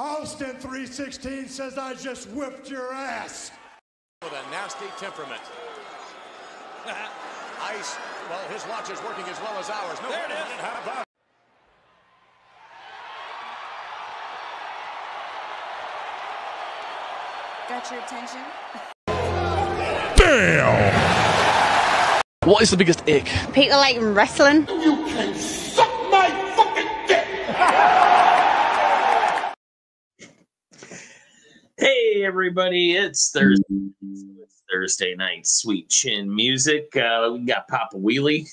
Austin 316 says I just whipped your ass. With a nasty temperament. Ice, well, his watch is working as well as ours. No, there it is. How about got your attention? Damn! What is the biggest ick? People like wrestling. You can suck my fucking dick! Hey everybody, it's Thursday. It's Thursday night Sweet Chin Music. We got Papa Wheelie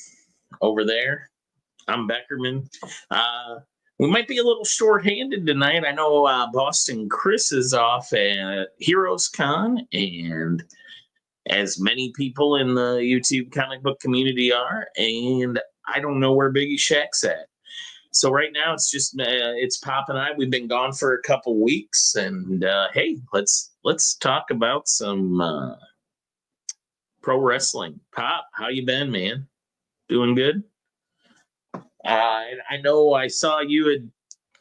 over there. I'm Beckerman. We might be a little short-handed tonight. I know Boston Chris is off at Heroes Con, and as many people in the YouTube comic book community are, and I don't know where Biggie Shaq's at. So right now it's just it's Pop and I. We've been gone for a couple weeks, and hey, let's talk about some pro wrestling. Pop, how you been, man? Doing good? I know I saw you had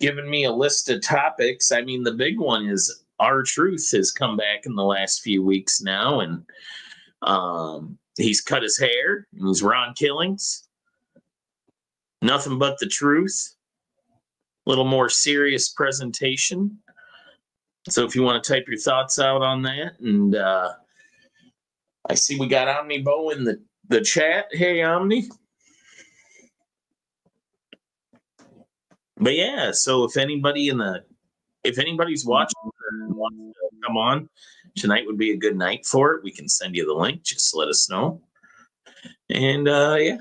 given me a list of topics. I mean, the big one is R-Truth has come back in the last few weeks now, and he's cut his hair, and he's Ron Killings. Nothing but the truth. A little more serious presentation. So if you want to type your thoughts out on that. And I see we got Omnibo in the chat. Hey, Omni. But yeah, so if anybody's watching and wants to come on, tonight would be a good night for it. We can send you the link. Just let us know. And yeah.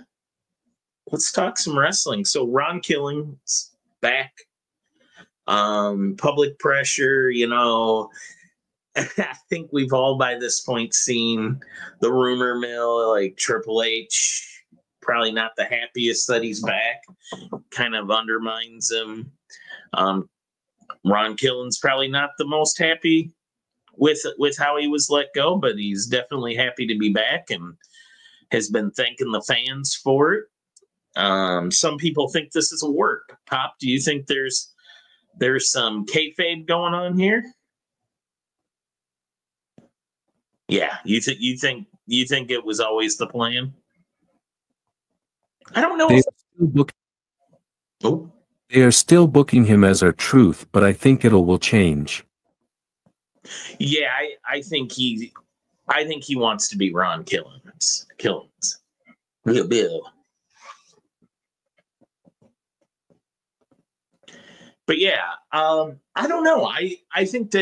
Let's talk some wrestling. So Ron Killings back. Public pressure, you know. I think we've all by this point seen the rumor mill, like Triple H, probably not the happiest that he's back. Kind of undermines him. Ron Killings probably not the most happy with how he was let go, but he's definitely happy to be back and has been thanking the fans for it. Some people think this is a work. Pop, do you think there's some kayfabe going on here? Yeah, you think it was always the plan? I don't know. They are still booking him as R-Truth, but I think will change. Yeah, I think he wants to be Ron Killings. Bill. But yeah, I don't know. I think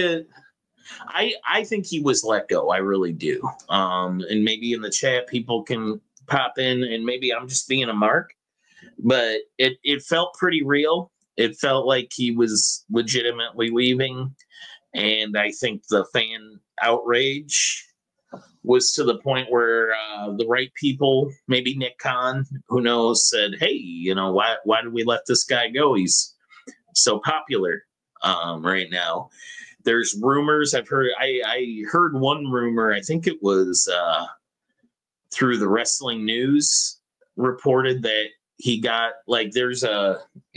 I think he was let go. I really do. And maybe in the chat people can pop in, and maybe I'm just being a mark. But it felt pretty real. It felt like he was legitimately leaving, and I think the fan outrage was to the point where the right people, maybe Nick Khan, who knows, said, "Hey, you know, why did we let this guy go? He's so popular right now." There's rumors. I heard one rumor. I think it was through the Wrestling News reported that he got, like, there's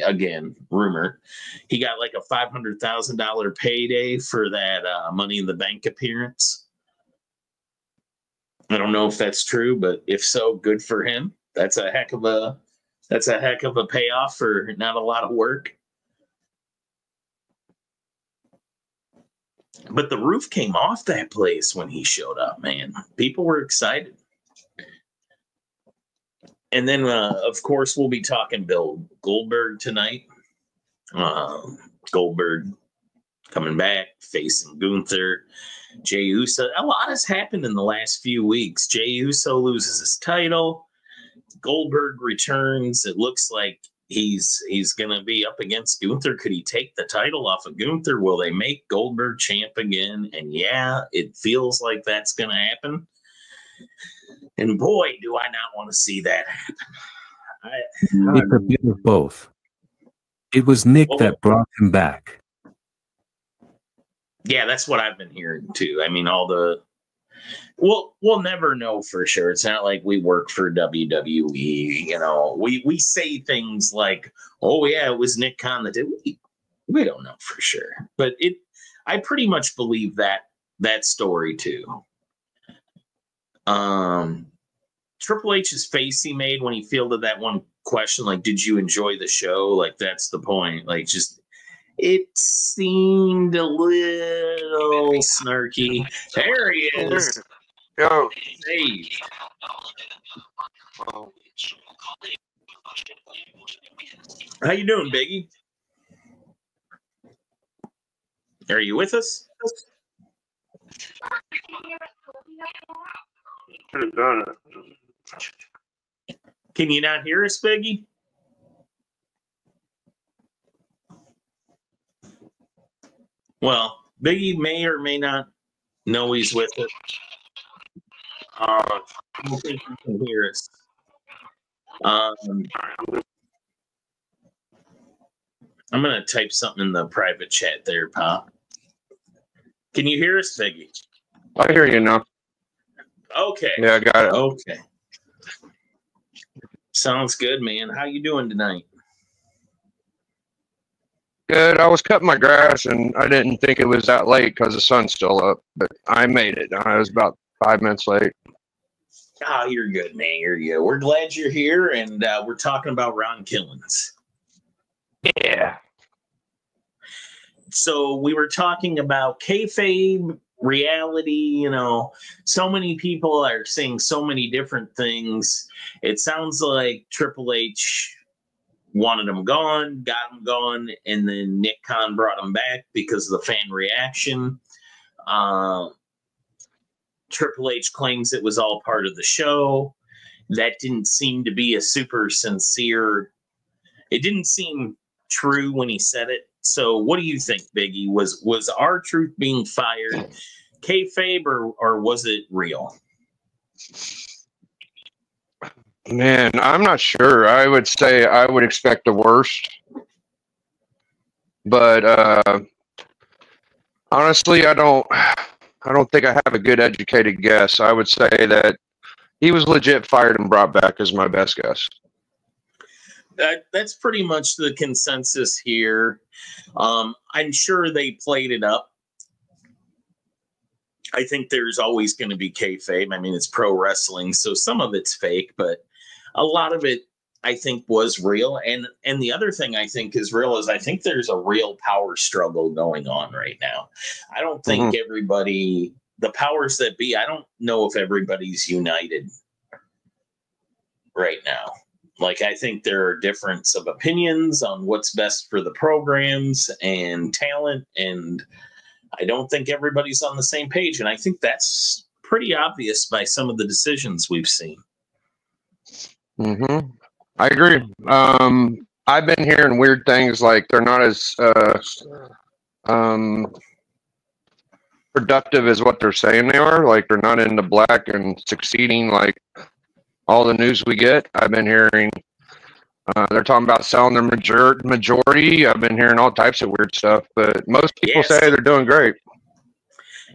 again rumor, he got like a $500,000 payday for that Money in the Bank appearance. I don't know if that's true, but if so, good for him. That's a heck of a payoff for not a lot of work. But the roof came off that place when he showed up, man. People were excited. And then, of course, we'll be talking Bill Goldberg tonight. Goldberg coming back, facing Gunther. Jey Uso. A lot has happened in the last few weeks. Jey Uso loses his title. Goldberg returns. It looks like he's going to be up against Gunther. Could he take the title off of Gunther? Will they make Goldberg champ again? And yeah, it feels like that's going to happen. And boy, do I not want to see that happen. It's a bit of both. It was Nick that brought him back. Yeah, that's what I've been hearing too. I mean, we'll never know for sure. It's not like we work for WWE. You know, we say things like, "Oh yeah, it was Nick Khan that did." We don't know for sure, but I pretty much believe that story too. Triple H's face he made when he fielded that one question, like, did you enjoy the show? Like, that's the point. Like, just, it seemed a little snarky. There he is. Yo. Saved. How you doing, Biggie? Are you with us? Could have done it. Can you not hear us, Biggie? Well, Biggie may or may not know he's with us. I don't think he can hear us. I'm going to type something in the private chat there, Pop. Can you hear us, Biggie? I hear you now. Okay. Yeah, I got it. Okay. Sounds good, man. How you doing tonight? Good. I was cutting my grass, and I didn't think it was that late because the sun's still up, but I made it. I was about 5 minutes late. Oh, you're good, man. You're good. We're glad you're here, and we're talking about Ron Killens. Yeah. So we were talking about kayfabe, reality. You know, so many people are saying so many different things. It sounds like Triple H wanted him gone, got him gone, and then Nick Khan brought him back because of the fan reaction. Triple H claims it was all part of the show. That didn't seem to be a super sincere. It didn't seem true when he said it. So what do you think, Biggie? Was R-Truth being fired kayfabe or was it real? Man, I'm not sure. I would say I would expect the worst. But honestly, I don't think I have a good educated guess. I would say that he was legit fired and brought back is my best guess. That's pretty much the consensus here. I'm sure they played it up. I think there's always going to be kayfabe. I mean, it's pro wrestling, so some of it's fake, but a lot of it, I think, was real. And the other thing I think is real is I think there's a real power struggle going on right now. I don't think everybody, the powers that be, I don't know if everybody's united right now. Like, I think there are difference of opinions on what's best for the programs and talent, and I don't think everybody's on the same page. And I think that's pretty obvious by some of the decisions we've seen. Mm-hmm. I agree. I've been hearing weird things like they're not as productive as what they're saying they are. Like they're not in the black and succeeding like all the news we get. I've been hearing they're talking about selling their majority. I've been hearing all types of weird stuff, but most people say they're doing great.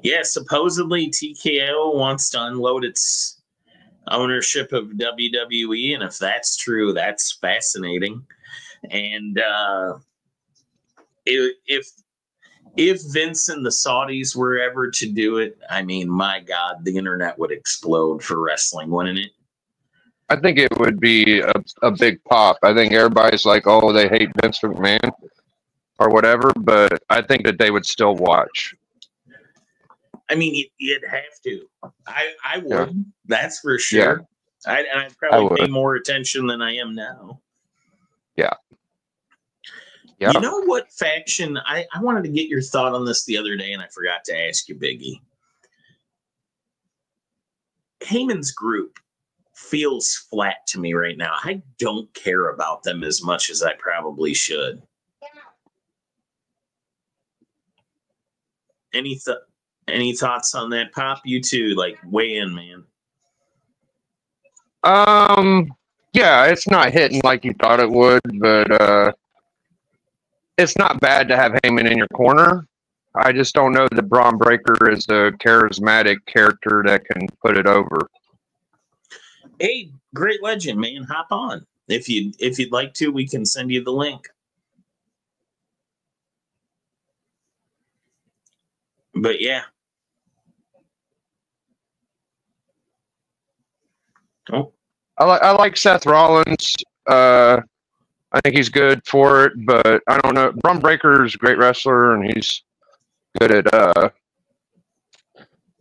Yeah, supposedly TKO wants to unload its ownership of WWE, and if that's true, that's fascinating. And if Vince and the Saudis were ever to do it, I mean, my God, the internet would explode for wrestling, wouldn't it? I think it would be a big pop. I think everybody's like, oh, they hate Vince McMahon or whatever, but I think that they would still watch. I mean, you'd have to. I would. Yeah. That's for sure. Yeah. I'd probably pay more attention than I am now. Yeah. Yeah. You know what faction? I wanted to get your thought on this the other day, and I forgot to ask you, Biggie. Heyman's group feels flat to me right now. I don't care about them as much as I probably should. Any thoughts on that, Pop? You too, like, weigh in, man. Yeah, it's not hitting like you thought it would, but it's not bad to have Heyman in your corner. I just don't know that Braun Breaker is the charismatic character that can put it over. Hey, great legend, man. Hop on. If you'd like to, we can send you the link. But yeah. Oh. I like Seth Rollins. I think he's good for it, but I don't know. Bron Breaker's a great wrestler, and he's good at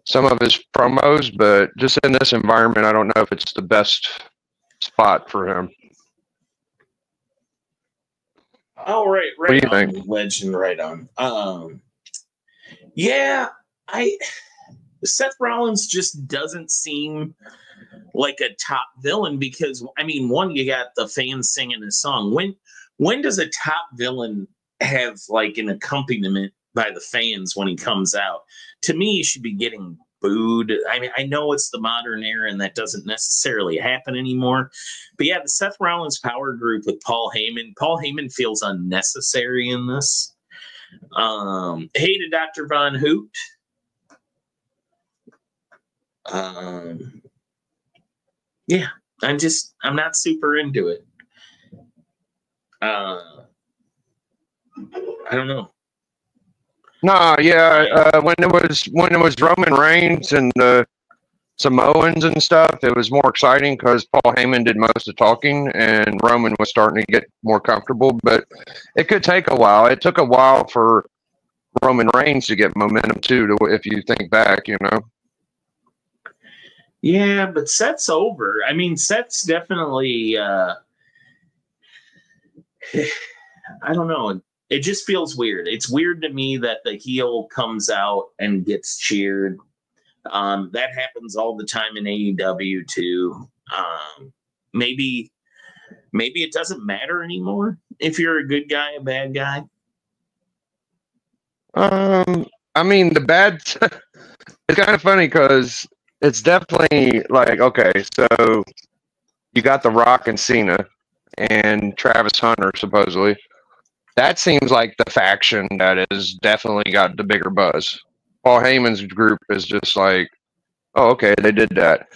some of his promos, but just in this environment, I don't know if it's the best spot for him. Oh, right. What do you on, think? Legend, right on. Yeah, Seth Rollins just doesn't seem like a top villain because, I mean, one, you got the fans singing his song. When does a top villain have like an accompaniment by the fans when he comes out? To me, he should be getting booed. I mean, I know it's the modern era and that doesn't necessarily happen anymore. But yeah, the Seth Rollins power group with Paul Heyman feels unnecessary in this. Hey to Dr. Von Hoot. Yeah, I'm not super into it. I don't know. No, yeah. When it was Roman Reigns and the Samoans and stuff, it was more exciting because Paul Heyman did most of the talking and Roman was starting to get more comfortable. But it could take a while. It took a while for Roman Reigns to get momentum too. If you think back, Yeah, but Seth's over. I mean, Seth's definitely. I don't know. It just feels weird. It's weird to me that the heel comes out and gets cheered. That happens all the time in AEW too. Maybe it doesn't matter anymore if you're a good guy, a bad guy. I mean, the bad. It's kind of funny because it's definitely like, okay, so you got The Rock and Cena and Travis Hunter supposedly. That seems like the faction that has definitely got the bigger buzz. Paul Heyman's group is just like, oh, okay, they did that.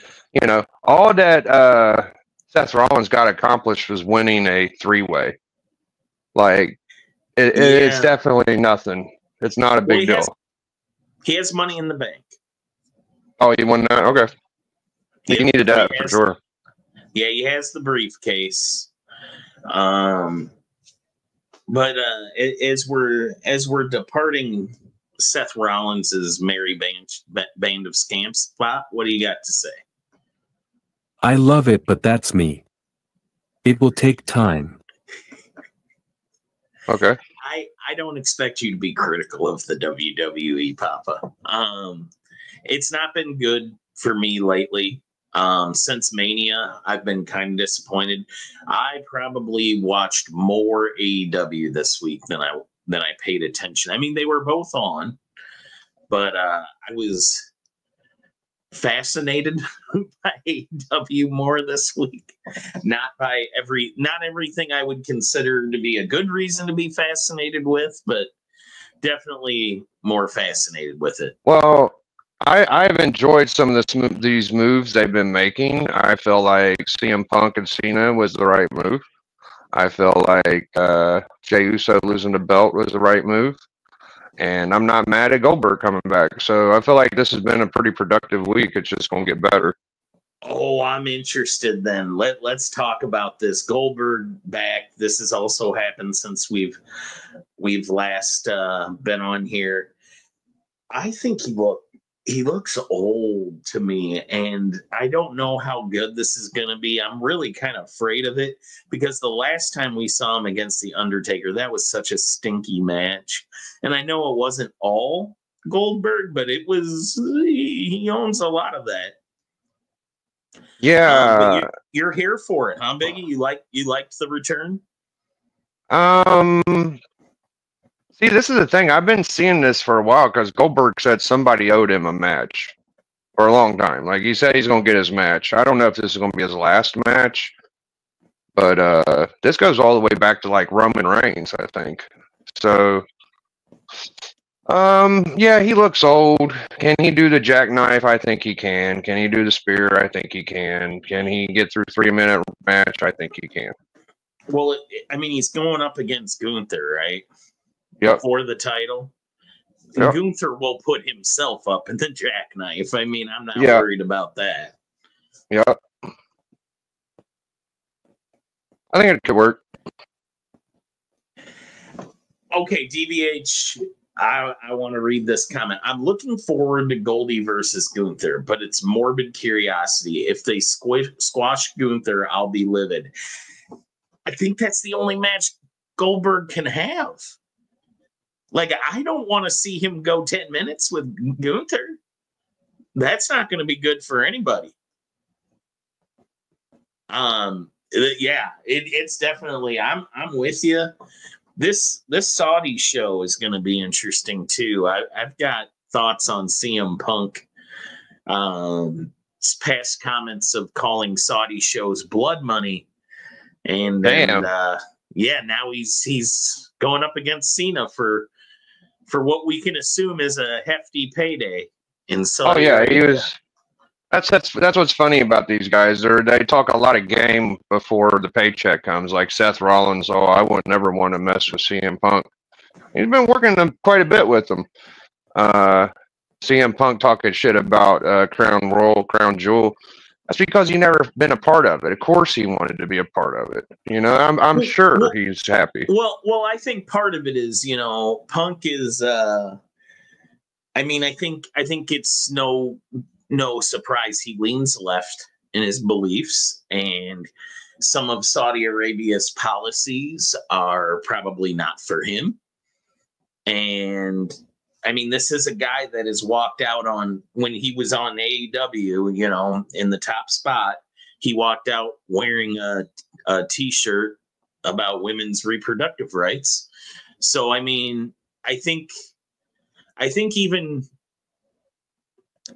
All that Seth Rollins got accomplished was winning a 3-way. Like, it's definitely nothing. It's not a big deal. He has money in the bank. Oh, he won that? Okay. He needed that for sure. Yeah, he has the briefcase. But as we're departing Seth Rollins' merry band of scamps spot, what do you got to say? I love it, but that's me. It will take time. Okay. I don't expect you to be critical of the WWE, Papa. It's not been good for me lately. Since Mania, I've been kind of disappointed. I probably watched more AEW this week than I paid attention. I mean, they were both on, but I was fascinated by AEW more this week. Not everything I would consider to be a good reason to be fascinated with, but definitely more fascinated with it. Well, I've enjoyed some of these moves they've been making. I feel like CM Punk and Cena was the right move. I feel like Jey Uso losing the belt was the right move. And I'm not mad at Goldberg coming back. So I feel like this has been a pretty productive week. It's just going to get better. Oh, I'm interested then. Let's talk about this. Goldberg back. This has also happened since we've last been on here. I think he looks old to me, and I don't know how good this is going to be. I'm really kind of afraid of it because the last time we saw him against The Undertaker, that was such a stinky match. And I know it wasn't all Goldberg, but it was, he owns a lot of that. Yeah. But you're here for it, huh, Biggie? You liked the return? See, this is the thing. I've been seeing this for a while because Goldberg said somebody owed him a match for a long time. Like, he said he's going to get his match. I don't know if this is going to be his last match, but this goes all the way back to, like, Roman Reigns, I think. So, yeah, he looks old. Can he do the jackknife? I think he can. Can he do the spear? I think he can. Can he get through 3-minute match? I think he can. Well, I mean, he's going up against Gunther, right? Yep. For the title. Yep. Gunther will put himself up in the jackknife. I mean, I'm not Yeah. worried about that. Yep. I think it could work. Okay, DVH, I want to read this comment. I'm looking forward to Goldie versus Gunther, but it's morbid curiosity. If they squash Gunther, I'll be livid. I think that's the only match Goldberg can have. Like, I don't want to see him go 10 minutes with Gunther. That's not going to be good for anybody. Yeah, it's definitely. I'm with you. This Saudi show is going to be interesting too. I've got thoughts on CM Punk. Past comments of calling Saudi shows blood money, and yeah, now he's going up against Cena for what we can assume is a hefty payday in Saudi Arabia. He was. That's what's funny about these guys. They talk a lot of game before the paycheck comes. Like Seth Rollins, I would never want to mess with CM Punk. He's been working them quite a bit with them. CM Punk talking shit about Crown Jewel. That's because he never been a part of it. Of course, he wanted to be a part of it. You know, I'm sure he's happy. Well, I think part of it is, Punk is. I think it's no surprise he leans left in his beliefs, and some of Saudi Arabia's policies are probably not for him. And I mean, this is a guy that has walked out on, when he was on AEW, in the top spot, he walked out wearing a T-shirt about women's reproductive rights. So, I mean, I think even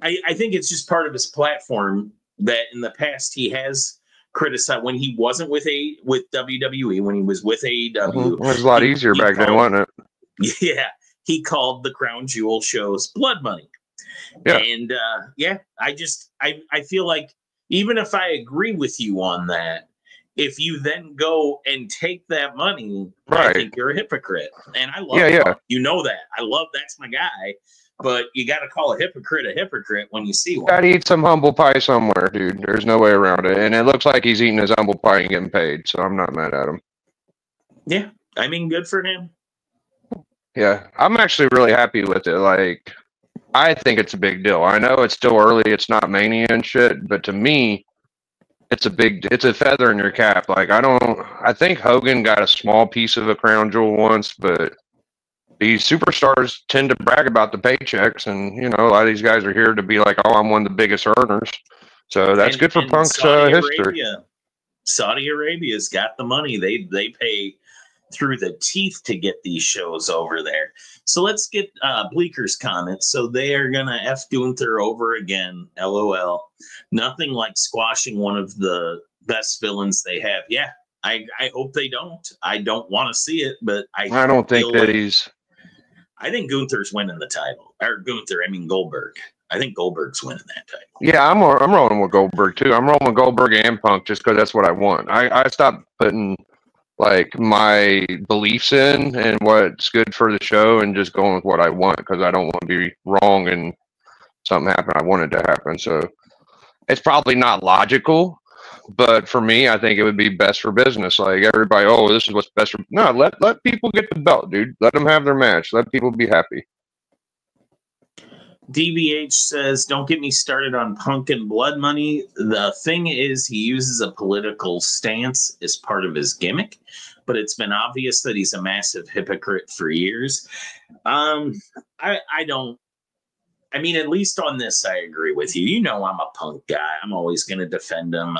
I think it's just part of his platform that in the past he has criticized when he wasn't with WWE, when he was with AEW. It was a lot easier back then, wasn't it? Yeah, he called the Crown Jewel shows blood money. Yeah. And I feel like even if I agree with you on that, if you then go and take that money, right, I think you're a hypocrite. And I love Punk. You know that. That's my guy. But you got to call a hypocrite when you see one. Got to eat some humble pie somewhere, dude. There's no way around it. And it looks like he's eating his humble pie and getting paid, so I'm not mad at him. Yeah, I mean, good for him. Yeah, I'm actually really happy with it. Like, I think it's a big deal. I know it's still early. It's not Mania and shit, but to me, it's a feather in your cap. Like, I think Hogan got a small piece of a crown jewel once, but these superstars tend to brag about the paychecks, and a lot of these guys are here to be like, "Oh, I'm one of the biggest earners." So that's good for Punk's history. Saudi Arabia's got the money; they pay through the teeth to get these shows over there. So let's get Bleeker's comments. So they are gonna F Gunther over again. LOL. Nothing like squashing one of the best villains they have. Yeah, I hope they don't. I don't want to see it, but I don't think that he's. I think Gunther's winning the title. Or Goldberg. I think Goldberg's winning that title. Yeah, I'm rolling with Goldberg too. I'm rolling with Goldberg and Punk just because that's what I want. I stopped putting like my beliefs in and what's good for the show and just going with what I want because I don't want to be wrong and something happened I wanted to happen. So it's probably not logical. But for me, I think it would be best for business. Like everybody, this is what's best for. No, let people get the belt, dude. Let them have their match. Let people be happy. DVH says, "Don't get me started on Punk and blood money. The thing is, he uses a political stance as part of his gimmick, but it's been obvious that he's a massive hypocrite for years." I don't. I mean, at least on this, I agree with you. I'm a Punk guy. I'm always going to defend him.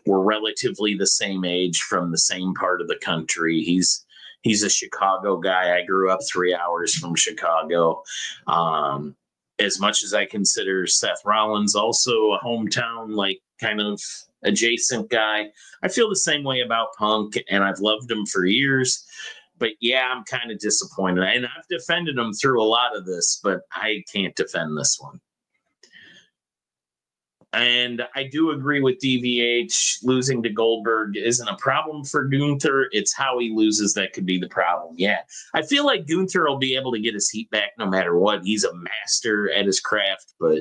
We're relatively the same age from the same part of the country. He's a Chicago guy. I grew up 3 hours from Chicago. As much as I consider Seth Rollins also a hometown, like kind of adjacent guy, I feel the same way about Punk, and I've loved him for years. But yeah, I'm kind of disappointed. And I've defended him through a lot of this, but I can't defend this one. And I do agree with DVH. Losing to Goldberg isn't a problem for Gunther. It's how he loses that could be the problem. Yeah. I feel like Gunther will be able to get his heat back no matter what. He's a master at his craft, but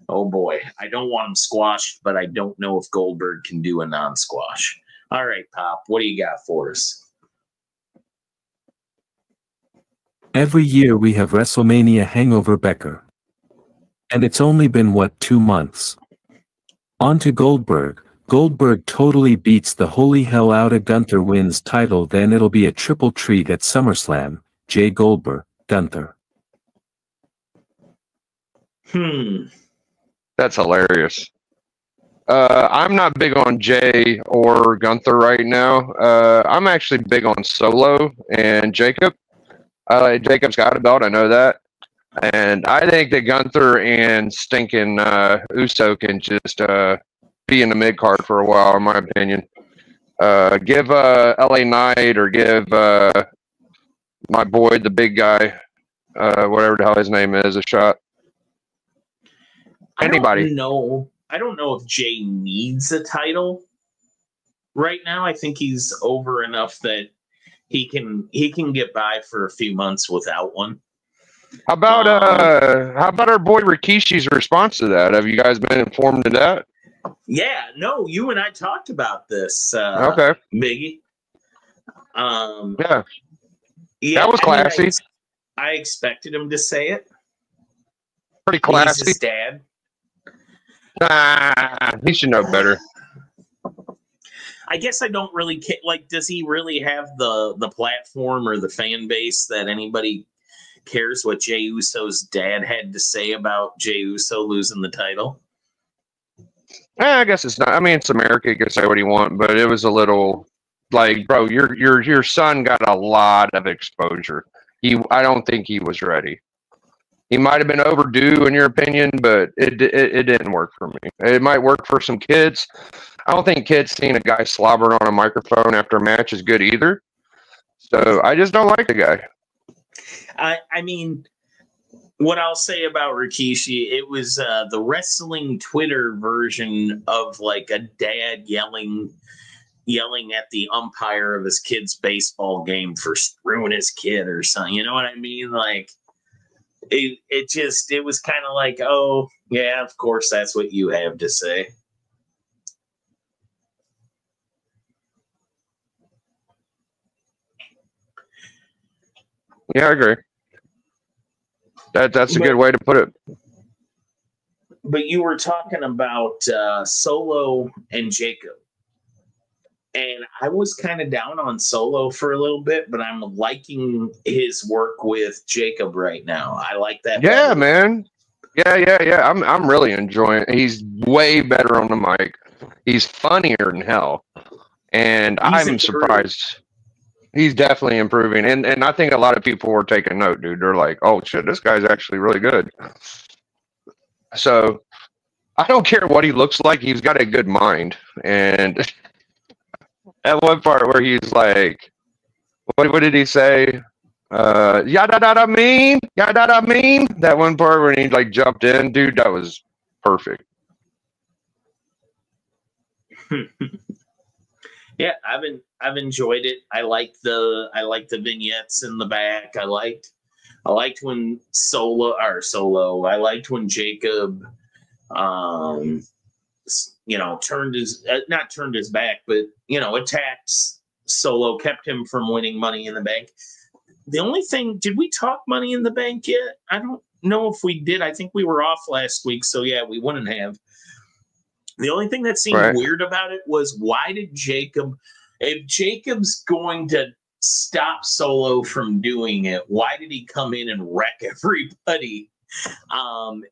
oh boy, I don't want him squashed, but I don't know if Goldberg can do a non-squash. All right, Pop, what do you got for us? Every year we have WrestleMania hangover Becker. And it's only been, 2 months? On to Goldberg. Goldberg totally beats the holy hell out of Gunther, wins title, then it'll be a triple treat at SummerSlam. Jay Goldberg, Gunther. That's hilarious. I'm not big on Jay or Gunther right now. I'm actually big on Solo and Jacob. Jacob's got a belt, I know that. And I think that Gunther and stinking Uso can just be in the mid card for a while, in my opinion. Give LA Knight or give my boy, the big guy, whatever the hell his name is, a shot. Anybody. I don't know if Jay needs a title right now. I think he's over enough that he can get by for a few months without one. How about our boy Rikishi's response to that? Have you guys been informed of that? Yeah, no, you and I talked about this. Okay, Biggie. Yeah, that was classy. I expected him to say it. Pretty classy. He's his dad. He should know better. I guess I don't really care. Like, does he really have the platform or the fan base that anybody cares what Jey Uso's dad had to say about Jey Uso losing the title? I guess it's not. I mean, it's America. He can say what he wants, but it was a little like, bro, your son got a lot of exposure. I don't think he was ready. He might have been overdue, in your opinion, but it didn't work for me. It might work for some kids. I don't think kids seeing a guy slobber on a microphone after a match is good either. So I just don't like the guy. I mean, what I'll say about Rikishi, it was the wrestling Twitter version of like a dad yelling at the umpire of his kid's baseball game for screwing his kid or something. You know what I mean? Like, it was kind of like, oh yeah, of course that's what you have to say. Yeah, I agree. That's a good way to put it. But you were talking about Solo and Jacob. And I was kind of down on Solo for a little bit, but I'm liking his work with Jacob right now. I like that. Yeah, better. Man. Yeah. I'm really enjoying it. He's way better on the mic. He's funnier than hell. And I'm surprised. He's definitely improving. And I think a lot of people were taking note, dude. They're like, oh shit, this guy's actually really good. So I don't care what he looks like, he's got a good mind. And at one part where he's like, what did he say? Yada mean. That one part when he like jumped in, dude, that was perfect. Yeah, I've enjoyed it. I like the vignettes in the back. I liked when Solo. I liked when Jacob turned his back, but attacked Solo, kept him from winning Money in the Bank. The only thing, did we talk Money in the Bank yet? I don't know if we did. I think we were off last week, so yeah, we wouldn't have. The only thing that seemed weird about it was, why did if Jacob's going to stop Solo from doing it, why did he come in and wreck everybody?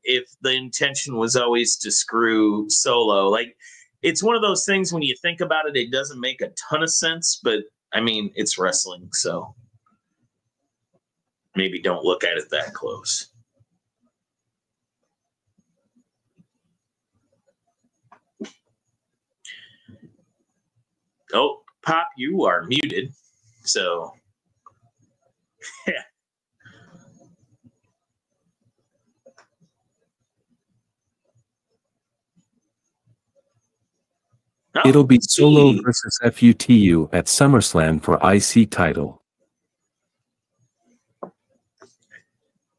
If the intention was always to screw Solo. Like, it's one of those things when you think about it, it doesn't make a ton of sense, but I mean, it's wrestling, so maybe don't look at it that close. Oh, Pop, you are muted. So, yeah. Oh, It'll be Solo gee. versus FUTU at SummerSlam for IC title.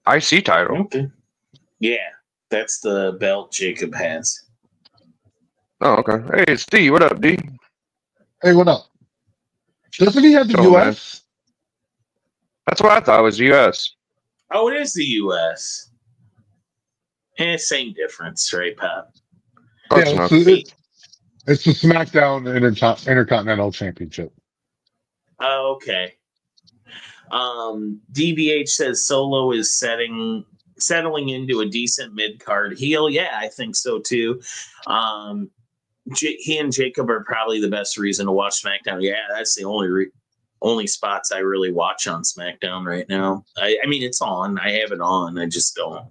IC title. Okay. Yeah, that's the belt Jacob has. Oh, okay. Hey, it's D. What up, D? Hey, what up? Doesn't he have the Chilling, man. U.S.? That's what I thought was US. Oh, it is the U.S. Same difference, right, Pop? Close Yeah, enough. it's the SmackDown Intercontinental Championship. Oh, okay. DVH says Solo is settling into a decent mid-card heel. Yeah, I think so too. He and Jacob are probably the best reason to watch SmackDown. Yeah, that's the only spots I really watch on SmackDown right now. I mean, it's on. I have it on. I just don't.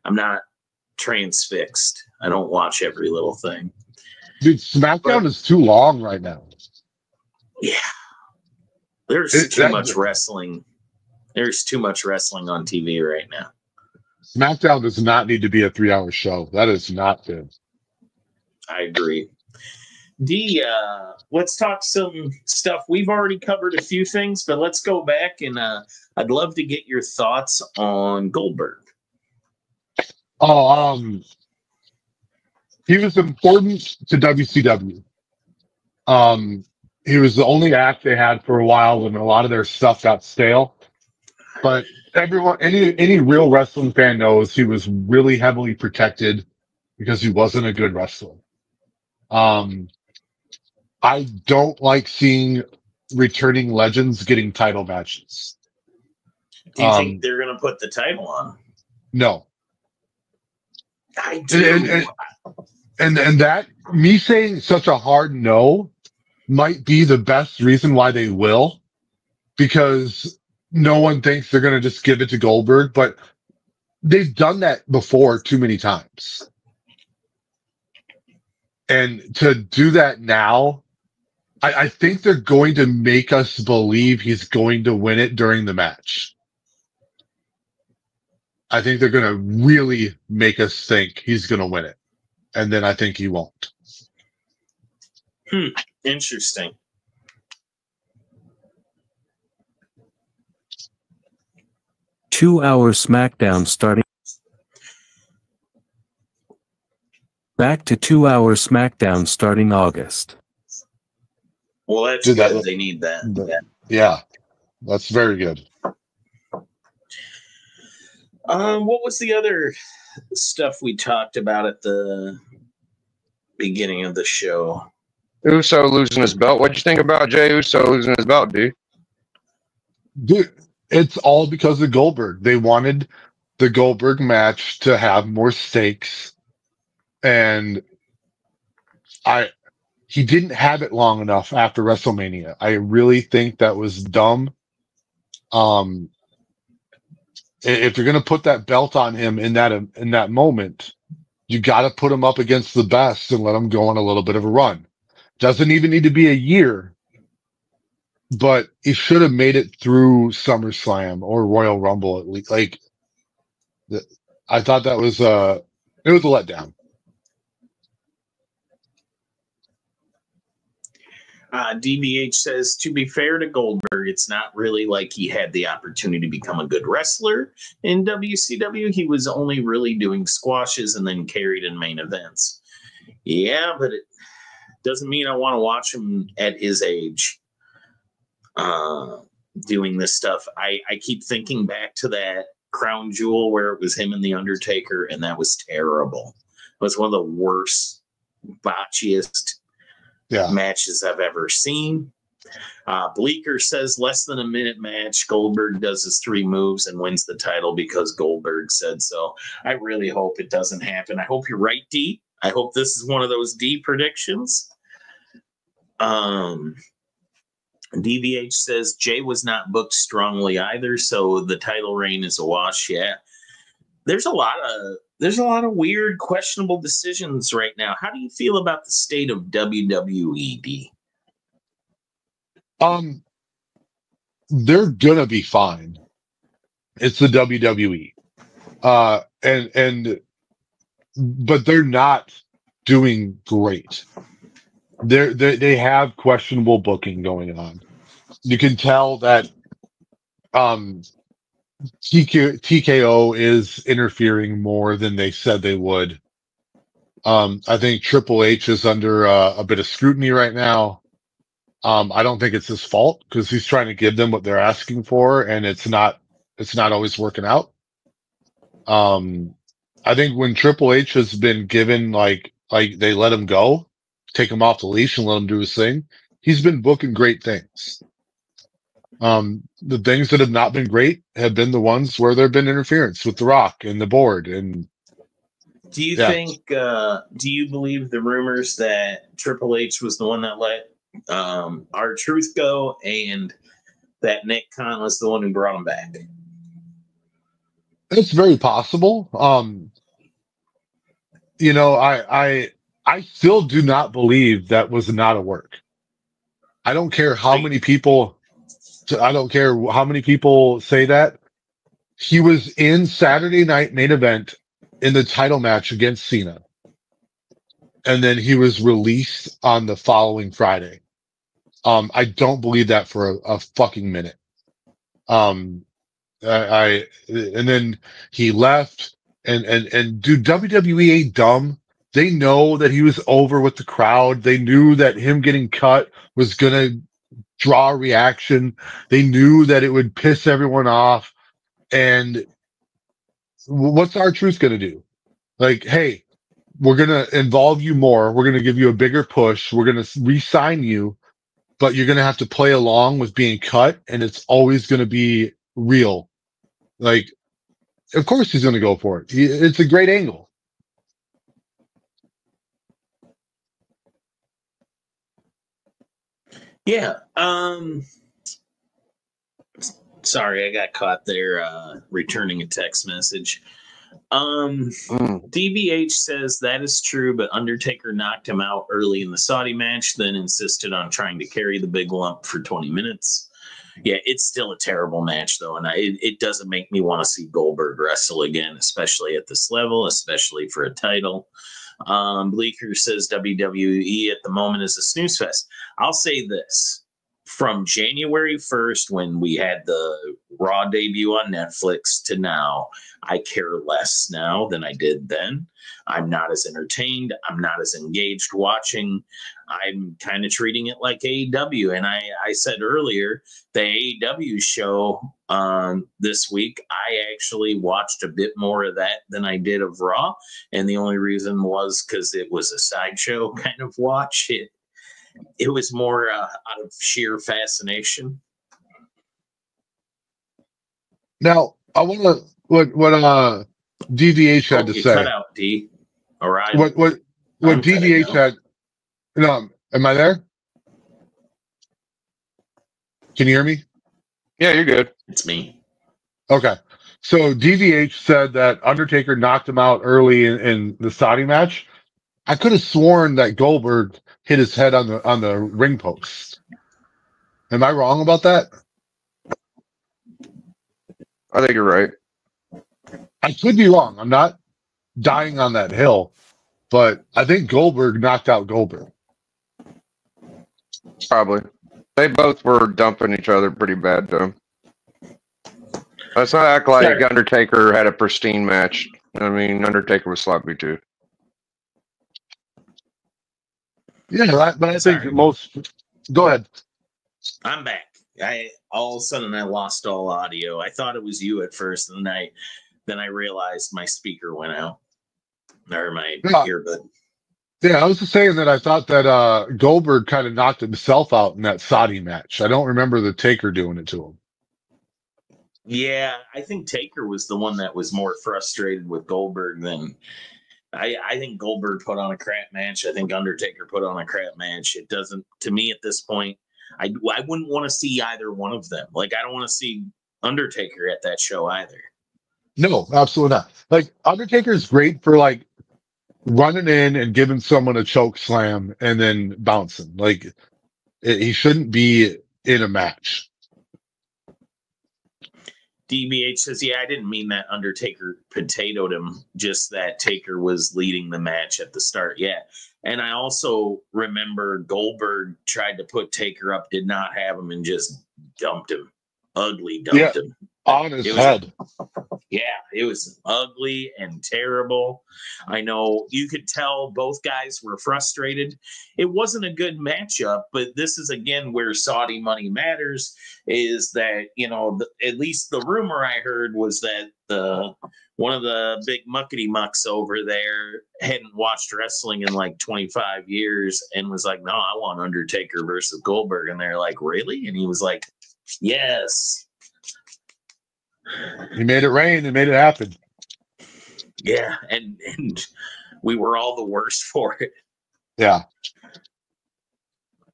I'm not transfixed. I don't watch every little thing. Dude, SmackDown is too long right now. Yeah. There's too much wrestling. There's too much wrestling on TV right now. SmackDown does not need to be a 3-hour show. That is not good. I agree. Let's talk some stuff. We've already covered a few things, but let's go back and I'd love to get your thoughts on Goldberg. He was important to WCW. He was the only act they had for a while when a lot of their stuff got stale. But any real wrestling fan knows he was really heavily protected because he wasn't a good wrestler. I don't like seeing returning legends getting title matches. Do you think they're going to put the title on? No. I do. And that, me saying such a hard no might be the best reason why they will, because no one thinks they're going to just give it to Goldberg, but they've done that before too many times. And to do that now, I think they're going to make us believe he's going to win it during the match. I think they're going to really make us think he's going to win it. And then I think he won't. Interesting. Two-hour SmackDown starting. Back to 2-hour SmackDown starting August. Well, that's Dude, good. They need that. Yeah, that's very good. What was the other stuff we talked about at the beginning of the show? Uso losing his belt. What'd you think about Jey Uso losing his belt, dude? Dude, it's all because of Goldberg. They wanted the Goldberg match to have more stakes, and he didn't have it long enough after WrestleMania. I really think that was dumb. If you're going to put that belt on him in that moment, you got to put him up against the best and let him go on a little bit of a run. Doesn't even need to be a year, but he should have made it through SummerSlam or Royal Rumble at least. I thought that was it was a letdown. DBH says, to be fair to Goldberg, it's not really like he had the opportunity to become a good wrestler in WCW. He was only really doing squashes and then carried in main events. Yeah, but it doesn't mean I want to watch him at his age doing this stuff. I keep thinking back to that Crown Jewel where it was him and The Undertaker, and that was terrible. It was one of the worst, botchiest matches I've ever seen. Bleeker says less than a minute match. Goldberg does his 3 moves and wins the title because Goldberg said so. I really hope it doesn't happen. I hope you're right, D. I hope this is one of those D predictions. DVH says Jay was not booked strongly either, so the title reign is a wash. Yeah, there's a lot of weird, questionable decisions right now. How do you feel about the state of WWE? D? They're gonna be fine. It's the WWE, but they're not doing great. they have questionable booking going on. You can tell that TKO is interfering more than they said they would. I think Triple H is under a bit of scrutiny right now. I don't think it's his fault because he's trying to give them what they're asking for, and it's not always working out. I think when Triple H has been given like they let him go, take him off the leash and let him do his thing, he's been booking great things. The things that have not been great have been the ones where there have been interference with The Rock and the board. And do you think? Do you believe the rumors that Triple H was the one that let R-Truth go, and that Nick Khan was the one who brought him back? it's very possible. You know, I still do not believe that was not a work. I don't care how many people. I don't care how many people say that. He was in Saturday Night Main Event in the title match against Cena. And then he was released on the following Friday. I don't believe that for a fucking minute. And then he left and dude, WWE ain't dumb. They know that he was over with the crowd. They knew that him getting cut was going to draw a reaction. They knew that it would piss everyone off. And what's R-Truth going to do? Like, hey, we're going to involve you more. We're going to give you a bigger push. We're going to re-sign you, but you're going to have to play along with being cut. And it's always going to be real. Like, of course he's going to go for it. It's a great angle. Yeah. Sorry, I got caught there returning a text message. DBH says that is true, but Undertaker knocked him out early in the Saudi match, then insisted on trying to carry the big lump for 20 minutes. Yeah, it's still a terrible match, though, and it doesn't make me want to see Goldberg wrestle again, especially at this level, especially for a title. Bleeker says WWE at the moment is a snooze fest. I'll say this. From January 1st, when we had the Raw debut on Netflix, to now, I care less now than I did then. I'm not as entertained. I'm not as engaged watching. I'm kind of treating it like AEW. And I said earlier, the AEW show this week, I actually watched a bit more of that than I did of Raw. And the only reason was because it was a sideshow kind of watch. It was more out of sheer fascination. Now, I want to what DVH had to say. Cut out, D. All right. What DVH had. No, am I there? Can you hear me? Yeah, you're good. It's me. Okay. So DVH said that Undertaker knocked him out early in the Saudi match. I could have sworn that Goldberg hit his head on the ring post. Am I wrong about that? I think you're right. I could be wrong. I'm not dying on that hill, but I think Goldberg knocked out Goldberg. Probably. They both were dumping each other pretty bad, though. Let's not act like Undertaker had a pristine match. I mean, Undertaker was sloppy, too. Yeah, but I think most. Go ahead. I'm back. All of a sudden I lost all audio. I thought it was you at first, and then I realized my speaker went out, or my earbud. Yeah, I was just saying that I thought that Goldberg kind of knocked himself out in that Saudi match. I don't remember the Taker doing it to him. Yeah, I think Taker was the one that was more frustrated with Goldberg than. I think Goldberg put on a crap match. I think Undertaker put on a crap match. It doesn't, to me at this point, I wouldn't want to see either one of them. Like, I don't want to see Undertaker at that show either. No, absolutely not. Like, Undertaker is great for like running in and giving someone a choke slam and then bouncing. Like, he shouldn't be in a match. DBH says, yeah, I didn't mean that Undertaker potatoed him, just that Taker was leading the match at the start. Yeah. And I also remember Goldberg tried to put Taker up, did not have him, and just dumped him. Ugly dumped him. On his head. Yeah, it was ugly and terrible. I know you could tell both guys were frustrated. It wasn't a good matchup, but this is again where Saudi money matters. Is that at least the rumor I heard was that one of the big muckety mucks over there hadn't watched wrestling in like 25 years and was like, "No, I want Undertaker versus Goldberg," and they're like, "Really?" And he was like, "Yes." He made it rain and made it happen. Yeah, and we were all the worse for it. Yeah.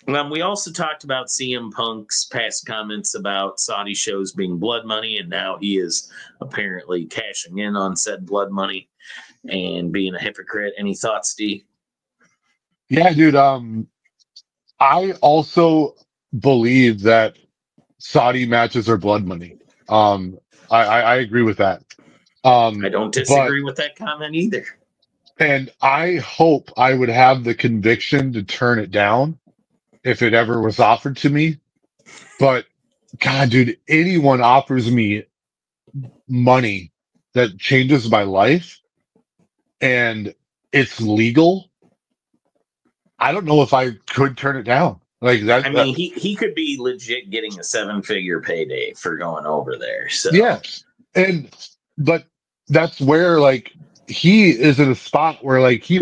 We also talked about CM Punk's past comments about Saudi shows being blood money, and now he is apparently cashing in on said blood money and being a hypocrite. Any thoughts, D? Yeah, dude. I also believe that Saudi matches are blood money. I agree with that. I don't disagree with that comment either. And I hope I would have the conviction to turn it down if it ever was offered to me. But God, dude, anyone offers me money that changes my life and it's legal, I don't know if I could turn it down. Like that. I mean, he could be legit getting a 7-figure payday for going over there. So yes. But that's where like he is in a spot where like he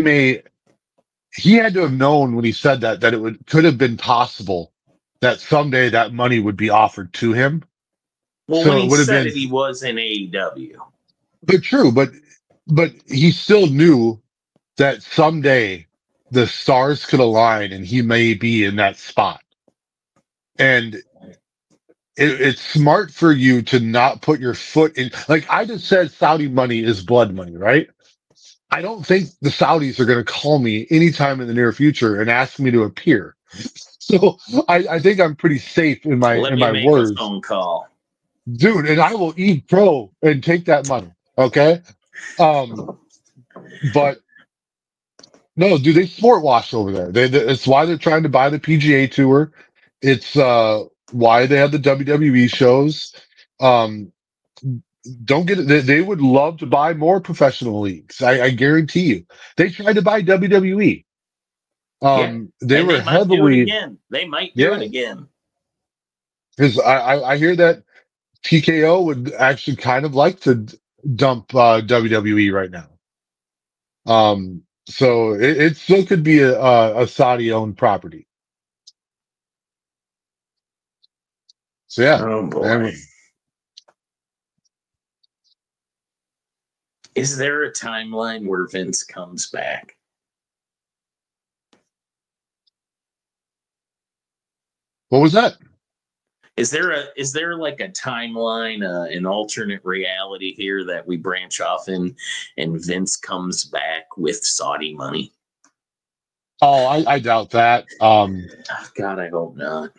had to have known when he said that it could have been possible that someday that money would be offered to him. Well, So when it he would have said been, it, he was in AEW. but true, but he still knew that someday the stars could align and he may be in that spot. And it's smart for you to not put your foot in. Like I just said, Saudi money is blood money, right? I don't think the Saudis are going to call me anytime in the near future and ask me to appear. So I think I'm pretty safe in my Let me make words, a phone call, dude. And I will eat pro and take that money. Okay. But no, dude, they sport wash over there. It's why they're trying to buy the PGA Tour. It's why they have the WWE shows. Don't get it. They would love to buy more professional leagues. I guarantee you. They tried to buy WWE. They were heavily. They might do it again. Because I hear that TKO would actually kind of like to dump WWE right now. So it still could be a Saudi owned property. So yeah. Oh boy. Is there a timeline where Vince comes back? What was that? Is there like a timeline, an alternate reality here that we branch off in, and Vince comes back with Saudi money? Oh, I doubt that. God, I hope not.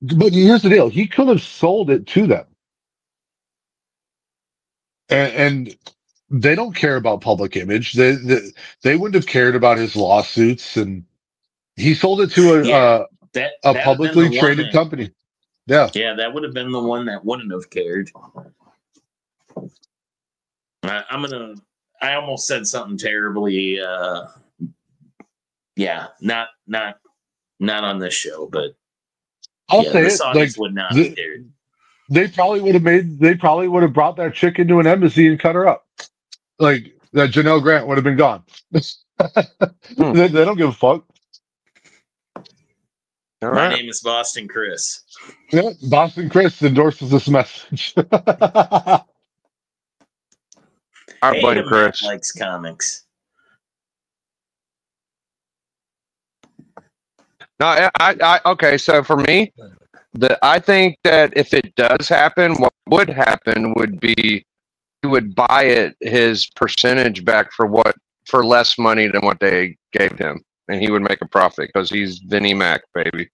But here's the deal: he could have sold it to them, and they don't care about public image. They wouldn't have cared about his lawsuits, and he sold it to a publicly traded company. Yeah. Yeah, that would have been the one that wouldn't have cared. I almost said something terribly. Not on this show, but I'll say the it. Saudis Like, would not have cared. They probably would have brought that chick into an embassy and cut her up. Like that Janelle Grant would have been gone. They don't give a fuck. My name is Boston Chris. Yeah, Boston Chris endorses this message. Our buddy Chris likes comics. No, I okay. So for me, I think that if it does happen, what would happen would be he would buy it his percentage back for less money than what they gave him, and he would make a profit because he's Vinnie Mac, baby.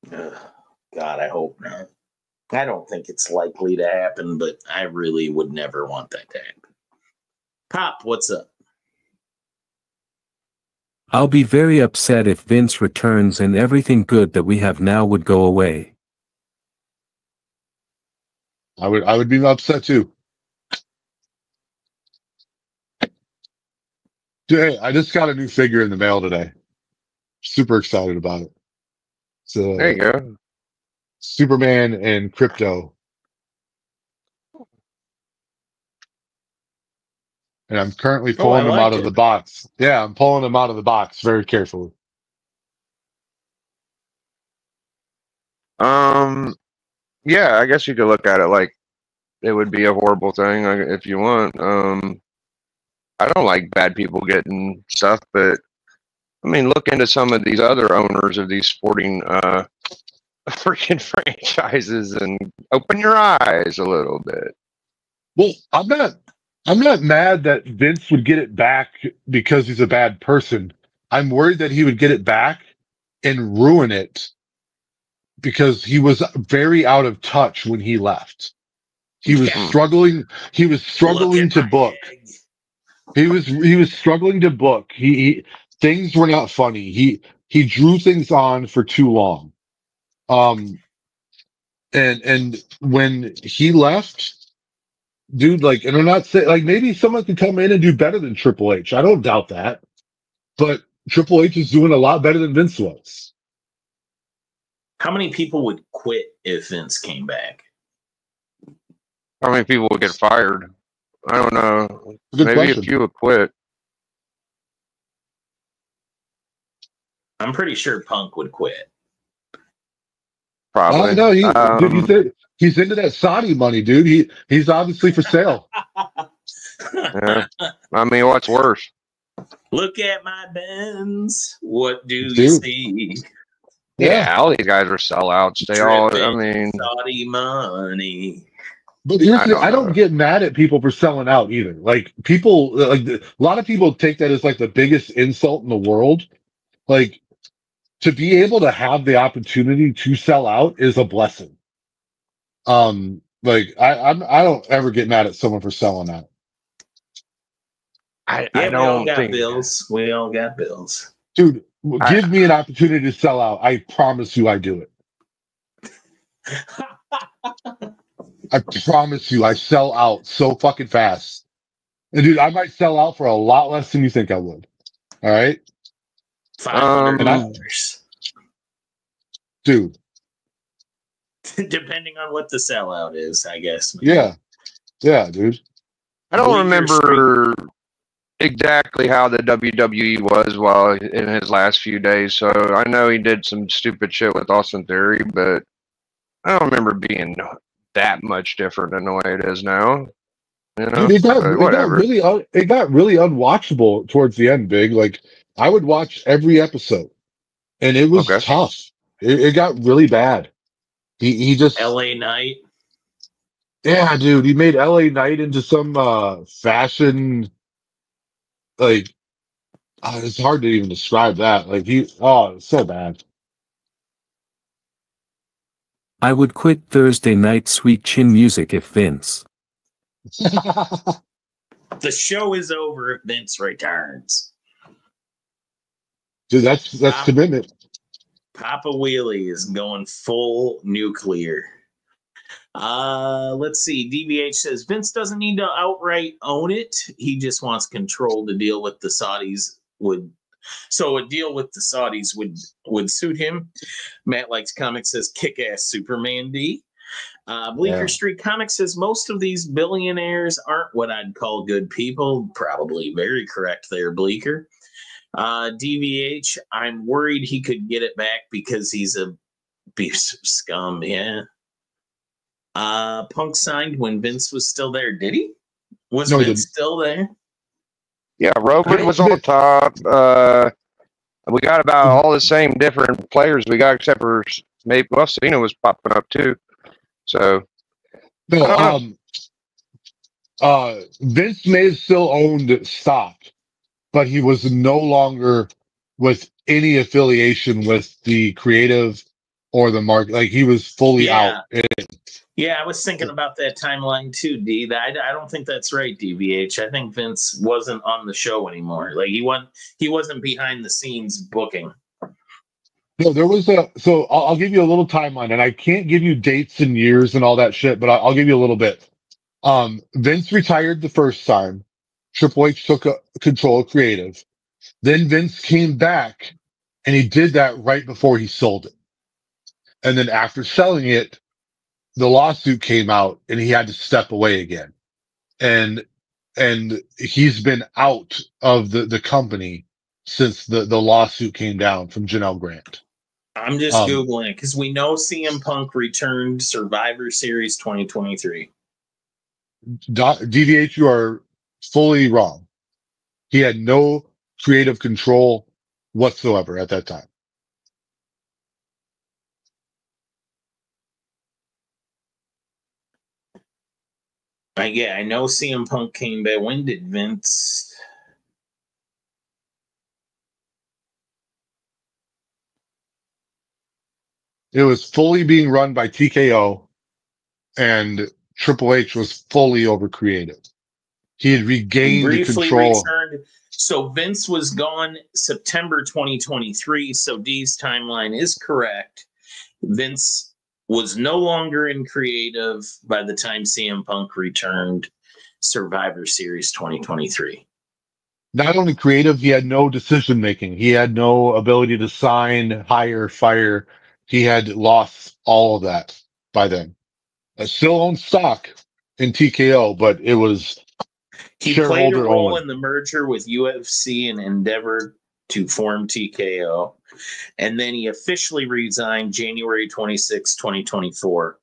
God, I hope not. I don't think it's likely to happen, but I really would never want that to happen. Pop, what's up? I'll be very upset if Vince returns and everything good that we have now would go away. I would be upset too. Dude, hey, I just got a new figure in the mail today. Super excited about it. There you go. Superman and Crypto. And I'm currently pulling them out of the box. Yeah, I'm pulling them out of the box very carefully. Yeah, I guess you could look at it like it would be a horrible thing if you want. I don't like bad people getting stuff, but I mean, look into some of these other owners of these sporting freaking franchises and open your eyes a little bit. Well, I'm not mad that Vince would get it back because he's a bad person. I'm worried that he would get it back and ruin it because he was very out of touch when he left. He was struggling. He was struggling to book. He was struggling to book. Things were not funny. He drew things on for too long. And when he left, dude, like, and I'm not saying, like, maybe someone could come in and do better than Triple H. I don't doubt that. But Triple H is doing a lot better than Vince was. How many people would quit if Vince came back? How many people would get fired? I don't know. Good Maybe question. a few would quit. I'm pretty sure Punk would quit. Probably. No, dude, he's into that Saudi money, dude. He's obviously for sale. Yeah. I mean, what's worse? Look at my Benz. What do you see? Yeah, all these guys are sellouts. They all, I mean, Saudi money. But here's the thing, I don't get mad at people for selling out either. Like, people, like, a lot of people take that as like the biggest insult in the world. Like, to be able to have the opportunity to sell out is a blessing. Like, I don't ever get mad at someone for selling out. I We all don't got think bills. We all got bills. Dude, give me an opportunity to sell out. I promise you I do it. I promise you I sell out so fucking fast. And dude, I might sell out for a lot less than you think I would. All right? $500. Dude. Depending on what the sellout is, I guess. Yeah. Yeah, dude. I don't remember exactly how the WWE was while in his last few days. So I know he did some stupid shit with Austin Theory, but I don't remember being that much different than the way it is now. You know, dude, it got really unwatchable towards the end, Big. Like, I would watch every episode, and it was tough. It got really bad. He just LA Knight. Yeah, dude, he made LA Knight into some fashion. Like, it's hard to even describe that. Like, it's so bad. I would quit Thursday night sweet chin music if Vince. The show is over if Vince returns. Dude, that's commitment. Papa Wheelie is going full nuclear. Let's see. DVH says Vince doesn't need to outright own it. He just wants control to deal with the Saudis so a deal with the Saudis would suit him. Matt Likes Comics says kick-ass Superman D. Bleecker Street Comics says most of these billionaires aren't what I'd call good people. Probably very correct there, Bleecker. DVH, I'm worried he could get it back because he's a beast of scum. Yeah. Punk signed when Vince was still there. Did he? Was Vince still there? Yeah, Roman was on top. We got about all the same different players we got, except for maybe Cena was popping up too. So no, Vince may have still owned stock, but he was no longer with any affiliation with the creative or the market. Like he was fully Yeah. out. Yeah, I was thinking about that timeline too, D. I don't think that's right, DVH. I think Vince wasn't on the show anymore. Like he wasn't behind the scenes booking. No, there was a. So I'll give you a little timeline, and I can't give you dates and years and all that shit, but I'll give you a little bit. Vince retired the first time. Triple H took control of creative. Then Vince came back, and he did that right before he sold it. And then after selling it, the lawsuit came out, and he had to step away again. And he's been out of the company since the lawsuit came down from Janelle Grant. I'm just Googling it because we know CM Punk returned Survivor Series 2023. DVH, you are fully wrong. He had no creative control whatsoever at that time. I know CM Punk came back. When did Vince? It was fully being run by TKO, and Triple H was fully over creative. He had regained briefly control. Returned. So Vince was gone September 2023. So D's timeline is correct. Vince was no longer in creative by the time CM Punk returned Survivor Series 2023. Not only creative, he had no decision making. He had no ability to sign, hire, fire. He had lost all of that by then. I still own stock in TKO, but it was he played a role only in the merger with UFC and Endeavor to form TKO. And then he officially resigned January 26, 2024.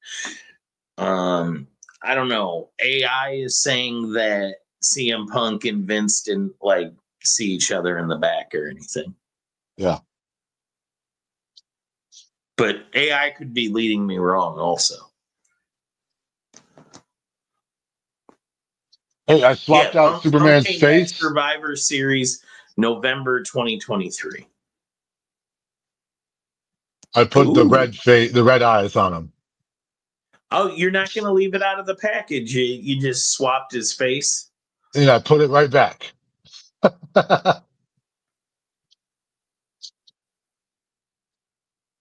I don't know. AI is saying that CM Punk and Vince didn't like see each other in the back or anything. Yeah. But AI could be leading me wrong also. Hey, I swapped out Superman's face. Survivor Series, November 2023. I put the red eyes on him. Oh, you're not going to leave it out of the package. You just swapped his face. And I put it right back.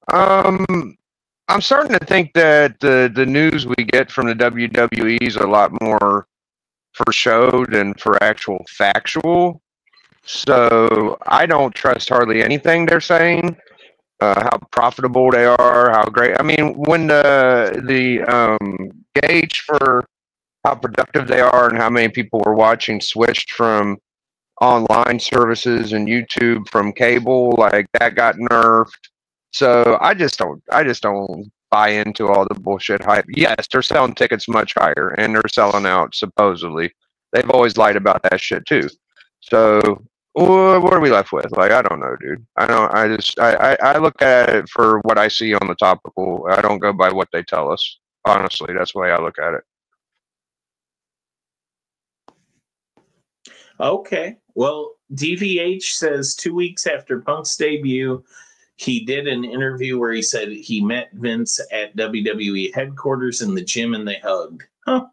I'm starting to think that the news we get from the WWE is a lot more for show than for actual factual. So I don't trust hardly anything they're saying. How profitable they are, how great. I mean, when the gauge for how productive they are and how many people were watching switched from online services and YouTube from cable, like that got nerfed. So I just don't buy into all the bullshit hype. Yes, they're selling tickets much higher and they're selling out supposedly. They've always lied about that shit too. So what are we left with? Like, I don't know, dude. I look at it for what I see on the topical. I don't go by what they tell us. Honestly, that's the way I look at it. Okay. Well, DVH says 2 weeks after Punk's debut, he did an interview where he said he met Vince at WWE headquarters in the gym and they hugged. Huh.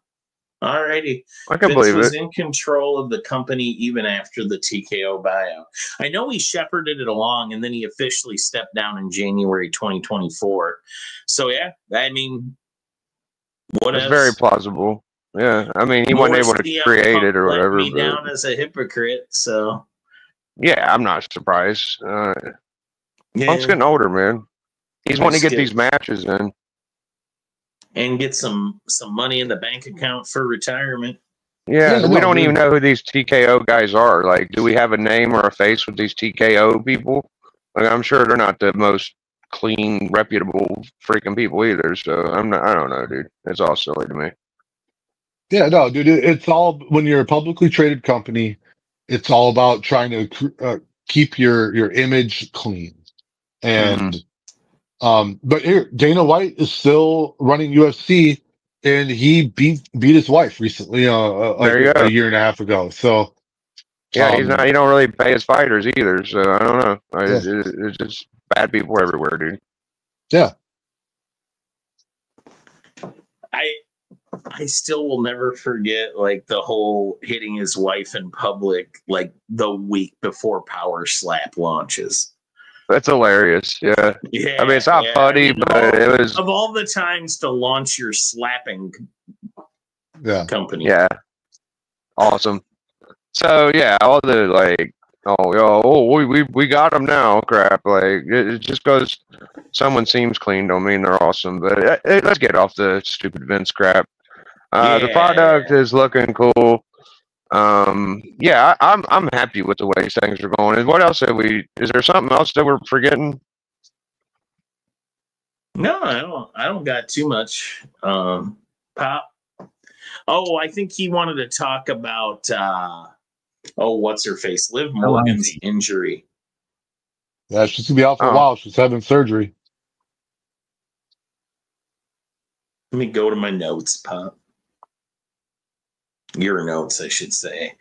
All righty. I can Vince believe was it. in control of the company even after the TKO buyout. I know he shepherded it along and then he officially stepped down in January 2024. So, yeah, I mean, what else? It's very plausible. Yeah, I mean, he wasn't able to create it or whatever. Let me down as a hypocrite, so. Yeah, I'm not surprised. Yeah. Punk's getting older, man. He's wanting to get these matches in. And get some money in the bank account for retirement. Yeah, we don't even know who these TKO guys are. Like, do we have a name or a face with these TKO people? Like, I'm sure they're not the most clean, reputable freaking people either. So I don't know, dude. It's all silly to me. Yeah, no, dude. It's all when you're a publicly traded company. It's all about trying to keep your image clean. And but here, Dana White is still running UFC, and he beat his wife recently, a year and a half ago. So yeah, he's not. He don't really pay his fighters either. So I don't know. It's just bad people everywhere, dude. Yeah, I still will never forget like the whole hitting his wife in public like the week before Power Slap launches. That's hilarious. Yeah. Yeah, I mean, it's not funny, but it was. Of all the times to launch your slapping company. Yeah. Awesome. So yeah, all the like, we got them now. Crap, like it just goes. Someone seems clean, don't mean they're awesome. But let's get off the stupid Vince crap. The product is looking cool. Yeah, I'm happy with the way things are going. And what else have we? Is there something else that we're forgetting? No, I don't got too much. Pop. Oh, I think he wanted to talk about what's her face? Liv Morgan's injury. Yeah, she's gonna be out for a while. She's having surgery. Let me go to my notes, Pop. Your notes, I should say.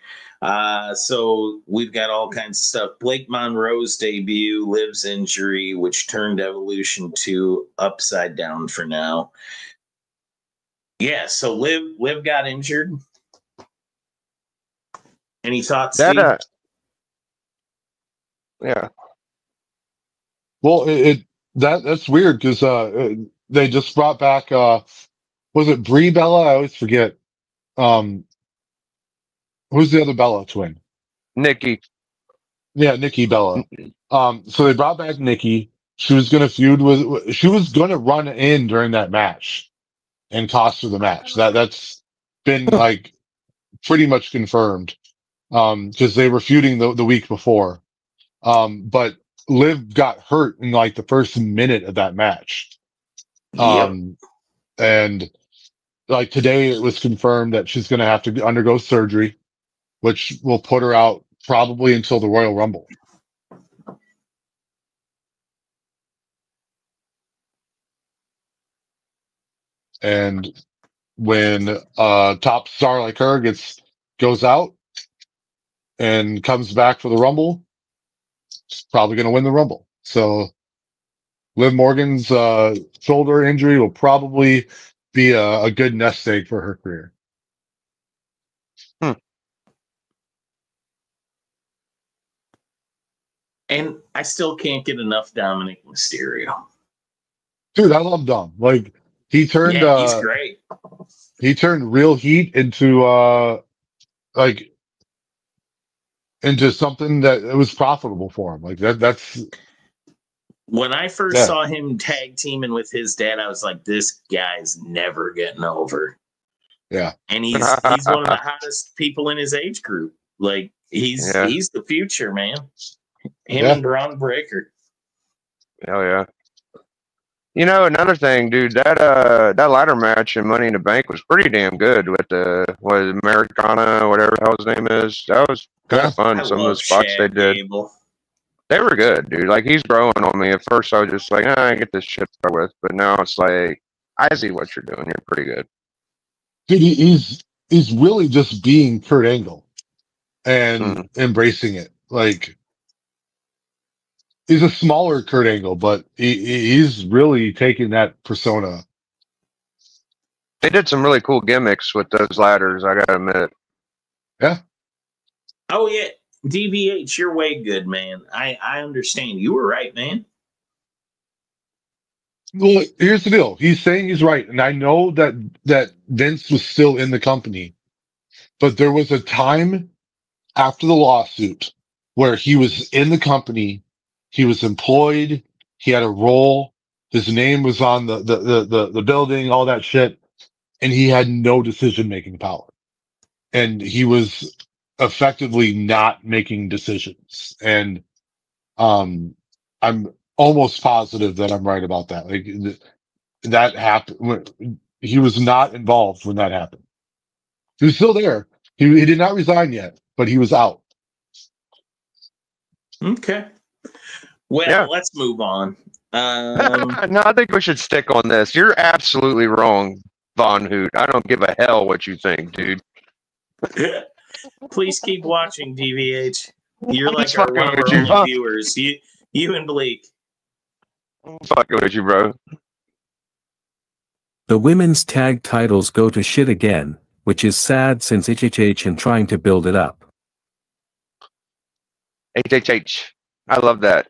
So we've got all kinds of stuff. Blake Monroe's debut, Liv's injury, which turned Evolution 2 upside down for now. Yeah, so Liv got injured. Any thoughts, Steve? Yeah. Well, that's weird because they just brought back was it Brie Bella? I always forget. Who's the other Bella twin? Nikki. Yeah, Nikki Bella. So they brought back Nikki. She was going to she was going to run in during that match and cost her the match. That's been like pretty much confirmed. Cause they were feuding the week before. But Liv got hurt in like the first minute of that match. And like today it was confirmed that she's going to have to undergo surgery, which will put her out probably until the Royal Rumble. And when a top star like her goes out and comes back for the Rumble, she's probably going to win the Rumble. So Liv Morgan's shoulder injury will probably be a good nest egg for her career. And I still can't get enough Dominic Mysterio. Dude, I love Dom. Like he turned he's great. He turned real heat into into something that it was profitable for him. Like that's when I first saw him tag teaming with his dad, I was like, this guy's never getting over. Yeah. And he's one of the hottest people in his age group. Like he's the future, man. Him and Braun Breaker. Hell yeah. You know, another thing, dude, that ladder match in Money in the Bank was pretty damn good with Americana, whatever the hell his name is. That was kind of fun. Some of the spots they did. They were good, dude. Like he's growing on me. At first I was just like, I get this shit with, but now it's like I see what you're doing. You're pretty good. Dude, he's really just being Kurt Angle and embracing it. Like he's a smaller Kurt Angle, but he's really taking that persona. They did some really cool gimmicks with those ladders, I gotta admit. Yeah. Oh yeah. DVH, you're way good, man. I understand. You were right, man. Well, here's the deal. He's saying he's right, and I know that Vince was still in the company, but there was a time after the lawsuit where he was in the company, he was employed, he had a role, his name was on the building, all that shit, and he had no decision-making power. And he was effectively not making decisions. And I'm almost positive that I'm right about that. Like that happened. He was not involved when that happened. He was still there. He did not resign yet, but he was out. Okay. Well, let's move on. No, I think we should stick on this. You're absolutely wrong, Von Hoot. I don't give a hell what you think, dude. Please keep watching, DVH. You're like one of our only viewers. You and Bleak. I'm fucking with you, bro. The women's tag titles go to shit again, which is sad since HHH and trying to build it up. HHH. I love that.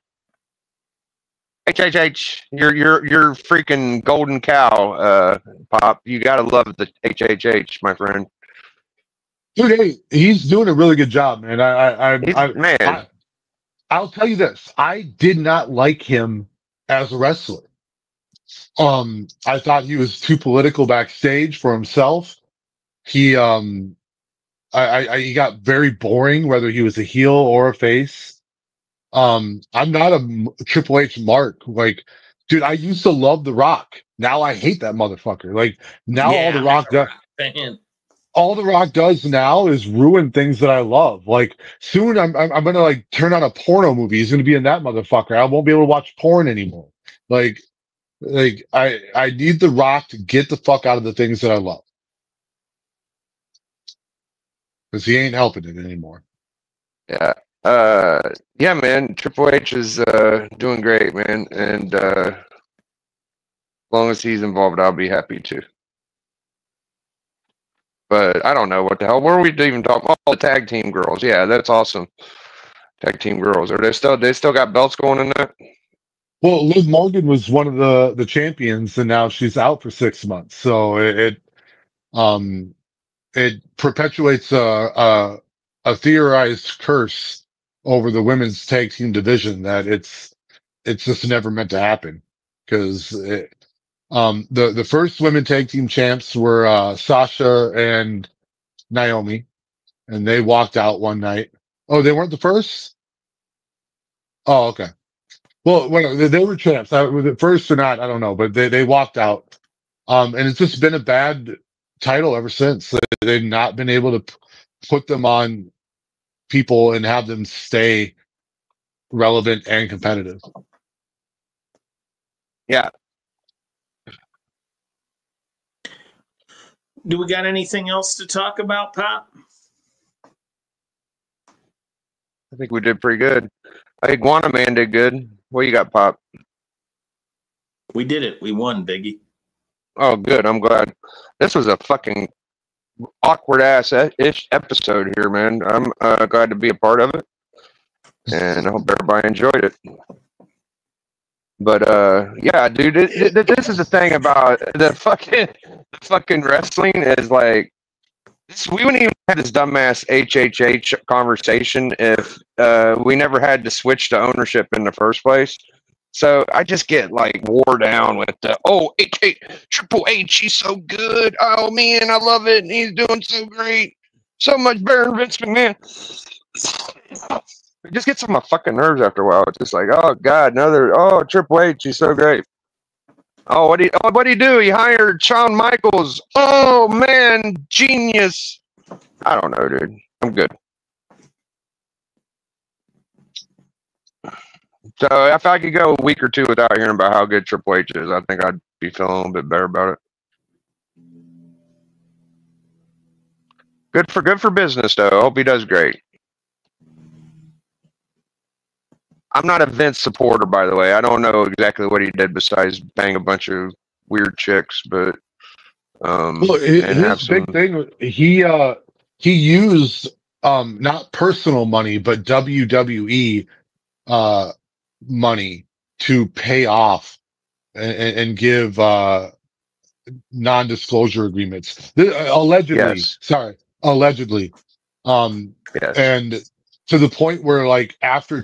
HHH. You're freaking golden cow, Pop. You gotta love the HHH, my friend. Dude, hey, he's doing a really good job, man. Man. I'll tell you this. I did not like him as a wrestler. I thought he was too political backstage for himself. He he got very boring, whether he was a heel or a face. I'm not a Triple H mark. Like, dude, I used to love The Rock. Now I hate that motherfucker. Like, now all The Rock does. All The Rock does now is ruin things that I love. Like, soon I'm gonna like turn on a porno movie. He's gonna be in that motherfucker. I won't be able to watch porn anymore. Like I need The Rock to get the fuck out of the things that I love. Because he ain't helping it anymore. Yeah. Yeah, man. Triple H is doing great, man. And as long as he's involved, I'll be happy too. But I don't know what the hell. Where are we even talking? Oh, the tag team girls. Yeah, that's awesome. Tag team girls. Are they still got belts going in that? Well, Liv Morgan was one of the champions, and now she's out for 6 months. So it perpetuates a theorized curse over the women's tag team division that it's just never meant to happen. Because the first women tag team champs were Sasha and Naomi, and they walked out one night. Oh, they weren't the first? Oh, okay. Well, they were champs. The first or not, I don't know, but they walked out. And it's just been a bad title ever since. They've not been able to put them on people and have them stay relevant and competitive. Yeah. Do we got anything else to talk about, Pop? I think we did pretty good. Iguana Man did good. What you got, Pop? We did it. We won, Biggie. Oh, good. I'm glad. This was a fucking awkward ass ish episode here, man. I'm glad to be a part of it, and I hope everybody enjoyed it. But yeah, dude, this is the thing about the fucking wrestling is like we wouldn't even have this dumbass HHH conversation if we never had to switch to ownership in the first place. So I just get like wore down with the Triple H, he's so good. Oh man, I love it. And he's doing so great, so much better than Vince McMahon. It just gets on my fucking nerves after a while. It's just like, oh god, Triple H, he's so great. Oh, what do you do? He hired Shawn Michaels. Oh man, genius. I don't know, dude. I'm good. So if I could go a week or two without hearing about how good Triple H is, I think I'd be feeling a little bit better about it. Good for business though. I hope he does great. I'm not a Vince supporter, by the way. I don't know exactly what he did besides bang a bunch of weird chicks, but well, his big thing, he used not personal money, but WWE money to pay off and give non-disclosure agreements. Allegedly, yes. Allegedly. Yes. And to the point where, like, after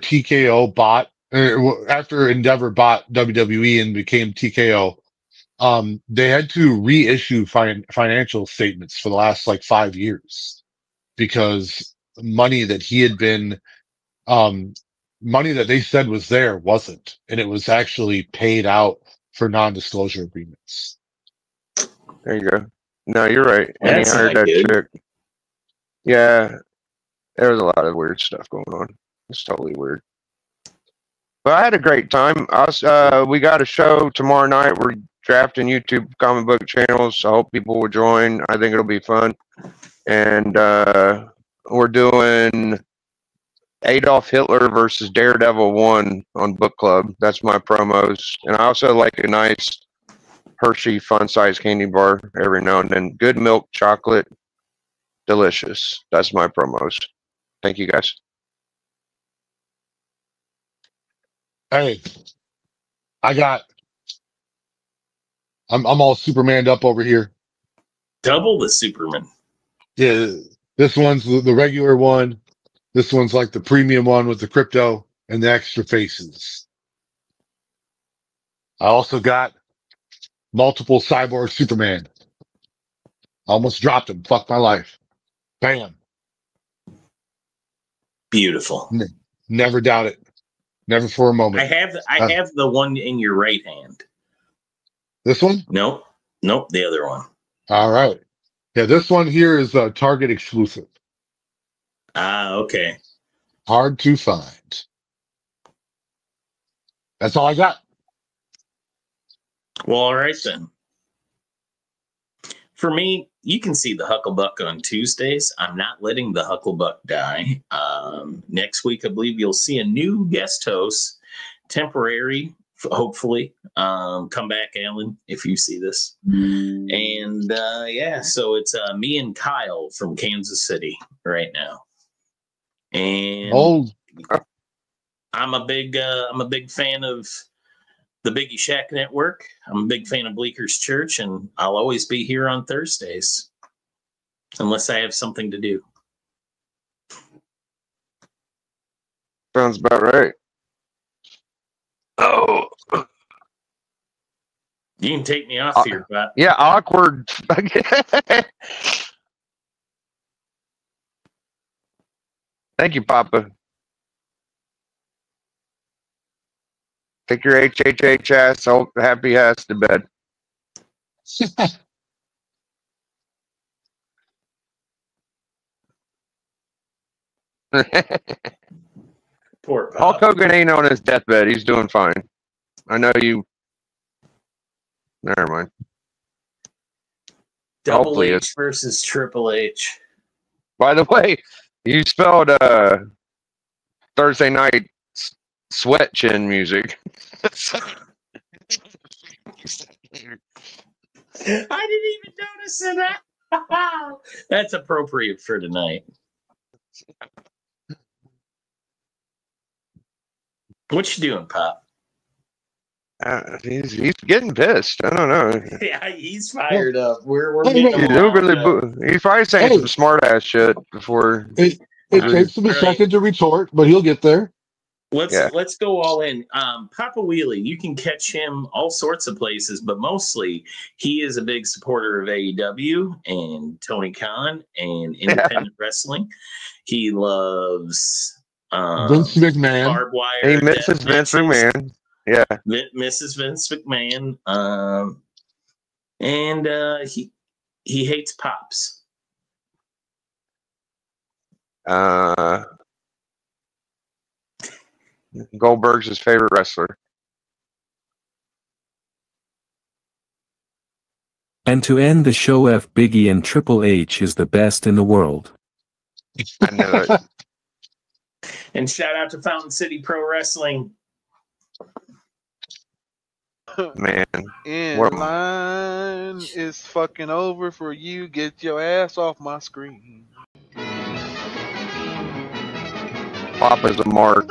after Endeavor bought WWE and became TKO, they had to reissue financial statements for the last like 5 years because money that he had been, money that they said was there wasn't, and it was actually paid out for non-disclosure agreements. There you go. No, you're right. And he hired that chick. Yeah. There was a lot of weird stuff going on. It's totally weird. But I had a great time. We got a show tomorrow night. We're drafting YouTube comic book channels. I hope people will join. I think it'll be fun. And we're doing Adolf Hitler versus Daredevil 1 on Book Club. That's my promos. And I also like a nice Hershey fun size candy bar every now and then. Good milk chocolate, delicious. That's my promos. Thank you guys. Hey, I'm all Supermaned up over here. Double the Superman. Yeah, this one's the regular one. This one's like the premium one with the crypto and the extra faces. I also got multiple cyborg Superman. Almost dropped him. Fuck my life. Bam. Beautiful. Never doubt it. Never for a moment. I have the one in your right hand. This one? Nope, the other one. All right. Yeah, this one here is a Target exclusive. Ah, okay. Hard to find. That's all I got. Well, all right then. For me, you can see the Hucklebuck on Tuesdays. I'm not letting the Hucklebuck die. Next week, I believe you'll see a new guest host, temporary, hopefully. Come back, Alan, if you see this. And yeah, so it's me and Kyle from Kansas City right now. And I'm a big fan of the Biggie Shack Network. I'm a big fan of Bleeker's Church, and I'll always be here on Thursdays, unless I have something to do. Sounds about right. Oh, You can take me off here, but yeah, awkward. Thank you, Papa. Take your HHHS, oh, happy ass to bed. poor Pop. Hulk Hogan ain't on his deathbed. He's doing fine. I know you. Never mind. Double Hopefully H versus Triple H. By the way, you spelled Thursday night sweat chin music. I didn't even notice that. That's appropriate for tonight. What you doing, Pop? He's getting pissed. I don't know. Yeah, he's fired up. We're Hey, getting him He's probably saying some smart ass shit before. It takes him a second to retort, but he'll get there. Let's go all in. Papa Wheelie, you can catch him all sorts of places, but mostly he is a big supporter of AEW and Tony Khan and independent wrestling. He loves Vince McMahon. Barbed Wire. He misses Vince McMahon. Yeah, Mrs. Vince McMahon. And he hates Pops. Goldberg's his favorite wrestler. And to end the show, F Biggie and Triple H is the best in the world. I know it. And shout out to Fountain City Pro Wrestling. Man. Line is fucking over for you. Get your ass off my screen. Papa's a mark.